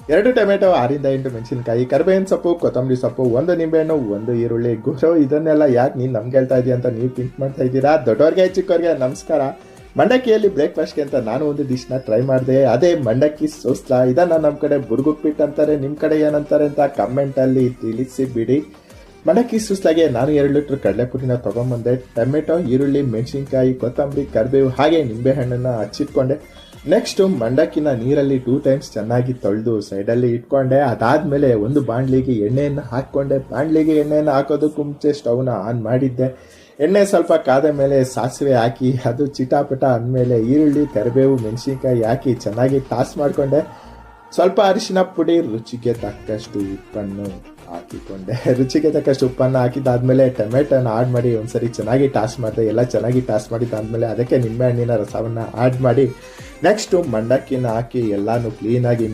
2 tomato, 6 8 ಮೆಣಸಿನಕಾಯಿ, ಕರಿಬೇವಿನ ಸೊಪ್ಪು, ಕೊತ್ತಂಬರಿ ಸೊಪ್ಪು, 1 ನಿಂಬೆಹಣ್ಣು, 1 ಈರುಳ್ಳಿ. ಗುರು ಇದನ್ನೆಲ್ಲ ಯಾಕೆ ನೀನು ನಮ್ಗೆ ಹೇಳ್ತಾ ಇದೀಯ ಅಂತ ನೀವು ಥಿಂಕ್ ಮಾಡ್ತಾ ಇದ್ದೀರಾ. ದೊಡ್ಡವ್ರಿಗೆ ಚಿಕ್ಕವ್ರಿಗೆ ನಮಸ್ಕಾರ. ಮಂಡಕ್ಕಿಯಲ್ಲಿ ಬ್ರೇಕ್ಫಾಸ್ಟ್ಗೆ ಅಂತ ನಾನು ಒಂದು ಡಿಶ್ನ ಟ್ರೈ ಮಾಡಿದೆ. ಅದೇ ಮಂಡಕ್ಕಿ ಸೂಸ್ಲ. ಇದನ್ನು ನಮ್ಮ ಕಡೆ ಬುರ್ಗುಪ್ಪಿಟ್ಟು ಅಂತಾರೆ, ನಿಮ್ಮ ಕಡೆ ಏನಂತಾರೆ ಅಂತ ಕಮೆಂಟಲ್ಲಿ ತಿಳಿಸಿ ಬಿಡಿ. ಮಂಡಕ್ಕಿ ಸೂಸ್ಲಾಗೆ ನಾನು 2 ಲೀಟ್ರ್ ಕಡಲೆಪುರಿನ ತೊಗೊಂಬಂದೆ. ಟೊಮೆಟೊ, ಈರುಳ್ಳಿ, ಮೆಣಸಿನ್ಕಾಯಿ, ಕೊತ್ತಂಬರಿ, ಕರಿಬೇವು ಹಾಗೆ ನಿಂಬೆಹಣ್ಣನ್ನು ಹಚ್ಚಿಟ್ಕೊಂಡೆ. ನೆಕ್ಸ್ಟು ಮಂಡಕ್ಕಿನ ನೀರಲ್ಲಿ 2 ಟೈಮ್ಸ್ ಚೆನ್ನಾಗಿ ತೊಳೆದು ಸೈಡಲ್ಲಿ ಇಟ್ಕೊಂಡೆ. ಅದಾದಮೇಲೆ ಒಂದು ಬಾಣಲಿಗೆ ಎಣ್ಣೆಯನ್ನು ಹಾಕ್ಕೊಂಡೆ. ಬಾಣಲಿಗೆ ಎಣ್ಣೆಯನ್ನು ಹಾಕೋದಕ್ಕೂ ಮುಂಚೆ ಸ್ಟವ್ನ ಆನ್ ಮಾಡಿದ್ದೆ. ಎಣ್ಣೆ ಸ್ವಲ್ಪ ಕಾದ ಮೇಲೆ ಸಾಸಿವೆ ಹಾಕಿ ಅದು ಚಿಟಾಪಟ ಅಂದಮೇಲೆ ಈರುಳ್ಳಿ, ಕರಿಬೇವು, ಮೆಣಸಿನ್ಕಾಯಿ ಹಾಕಿ ಚೆನ್ನಾಗಿ ಟಾಸ್ ಮಾಡಿಕೊಂಡೆ. ಸ್ವಲ್ಪ ಅರಿಶಿನ ಪುಡಿ, ರುಚಿಗೆ ತಕ್ಕಷ್ಟು ಉಪ್ಪನ್ನು ಹಾಕಿಕೊಂಡೆ. ರುಚಿಗೆ ತಕ್ಕಷ್ಟು ಉಪ್ಪನ್ನು ಹಾಕಿದ್ದಾದಮೇಲೆ ಟೊಮೆಟೊನ ಆಡ್ ಮಾಡಿ ಒಂದ್ಸರಿ ಚೆನ್ನಾಗಿ ಟಾಸ್ ಮಾಡಿದೆ. ಎಲ್ಲ ಚೆನ್ನಾಗಿ ಟಾಸ್ ಮಾಡಿದ್ದಾದಮೇಲೆ ಅದಕ್ಕೆ ನಿಂಬೆಹಣ್ಣಿನ ರಸವನ್ನು ಆಡ್ ಮಾಡಿ ನೆಕ್ಸ್ಟು ಮಂಡಕ್ಕಿನ ಹಾಕಿ ಎಲ್ಲನೂ ಕ್ಲೀನಾಗಿ